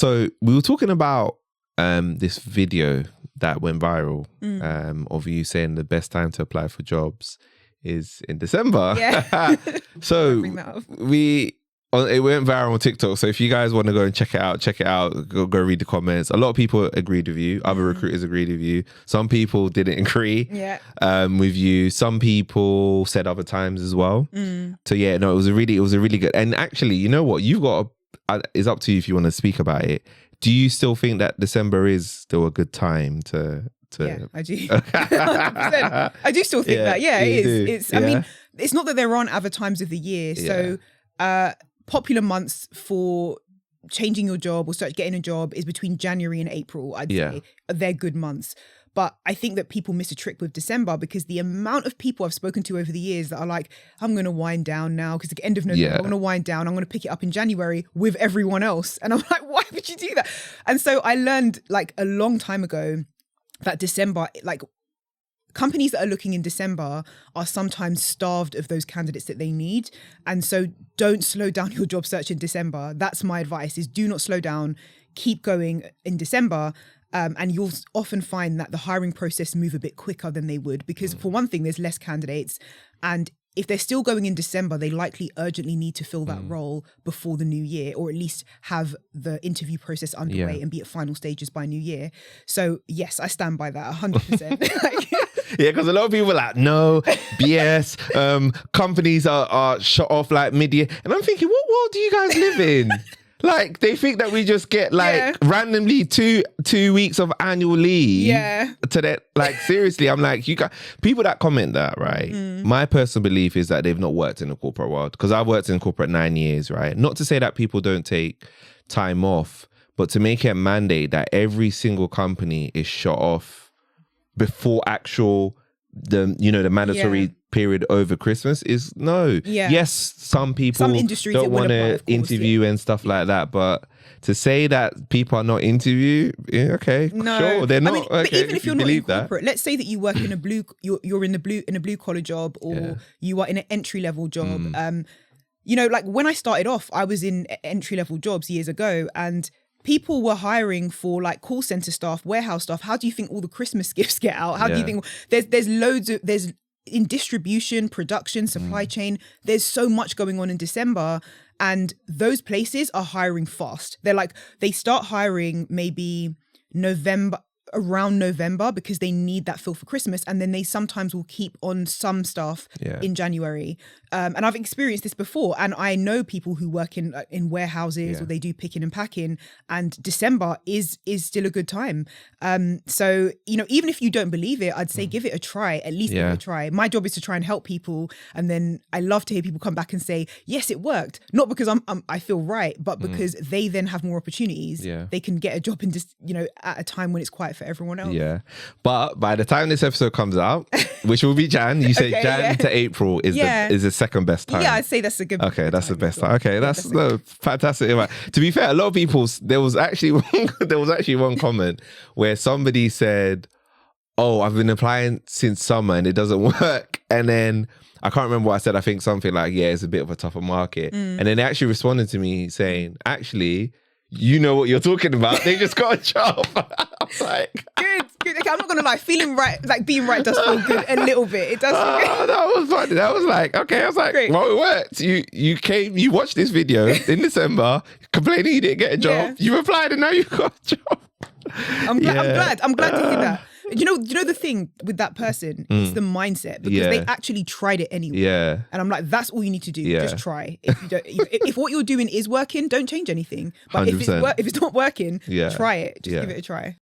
So we were talking about this video that went viral of you saying the best time to apply for jobs is in December. Yeah. So Bring that up. it went viral on TikTok. So if you guys want to go and check it out. Go read the comments. A lot of people agreed with you. Other recruiters agreed with you. Some people didn't agree with you. Some people said other times as well. So yeah, no, it was a really good. And actually, you know what? You've got it's up to you if you want to speak about it. Do you still think that December is still a good time to Yeah, I do. 100%. I do still think that. Yeah, it is. I mean, it's not that there aren't other times of the year. So popular months for changing your job or start getting a job is between January and April, I'd say. They're good months. But I think that people miss a trick with December because the amount of people I've spoken to over the years that are like, I'm going to wind down now because at the end of November, I'm going to wind down. I'm going to pick it up in January with everyone else. And I'm like, why would you do that? And so I learned like a long time ago that December, like companies that are looking in December are sometimes starved of those candidates that they need. And so don't slow down your job search in December. That's my advice, is do not slow down. Keep going in December. And you'll often find that the hiring process move a bit quicker than they would because for one thing, there's less candidates. And if they're still going in December, they likely urgently need to fill that role before the new year, or at least have the interview process underway and be at final stages by New Year. So yes, I stand by that 100%. Yeah, because a lot of people are like, no, BS, companies are shut off like mid-year. And I'm thinking, what world do you guys live in? Like, they think that we just get like randomly two weeks of annual leave. Yeah. To that, like, seriously, I'm like, you got people that comment that, right? My personal belief is that they've not worked in the corporate world, because I've worked in corporate 9 years, right? Not to say that people don't take time off, but to make it a mandate that every single company is shut off before the mandatory period over Christmas is no. Yes, some industries don't want to interview and stuff like that, but to say that people are not sure, they're not. But even if you're not in corporate, let's say that you work in you're in a blue collar job, or you are in an entry level job. Like when I started off, I was in entry level jobs years ago, and people were hiring for like call center staff, warehouse staff. How do you think all the Christmas gifts get out? How do you think there's in distribution, production, supply chain, there's so much going on in December, and those places are hiring fast. They start hiring maybe around November because they need that fill for Christmas, and then they sometimes will keep on some staff in January. And I've experienced this before, and I know people who work in warehouses or they do picking and packing, and December is still a good time. So even if you don't believe it, I'd say give it a try. At least give it a try. My job is to try and help people, and then I love to hear people come back and say, yes, it worked. Not because I feel right, but because they then have more opportunities. They can get a job in at a time when it's quiet for everyone else. But by the time this episode comes out, which will be Jan, you say Jan to April is the second best time. I'd say that's a good. Okay, that's the best time. Okay, that's fantastic. To be fair, a lot of people. There was actually one comment where somebody said, "Oh, I've been applying since summer and it doesn't work," and then I can't remember what I said. I think something like, "Yeah, it's a bit of a tougher market," and then they actually responded to me saying, "Actually, you know what you're talking about. They just got a job." I was like, good. Okay, I'm not gonna lie. Feeling right, like being right, does feel good a little bit. It does. That was funny. That was like, okay. I was like, great. Well, it worked. You watched this video in December, complaining you didn't get a job. You applied and now you got a job. I'm glad to hear that. You know the thing with that person, it's the mindset, because they actually tried it anyway. And I'm like, that's all you need to do. Just try. If what you're doing is working, don't change anything. But if it's not working, try it. Just give it a try.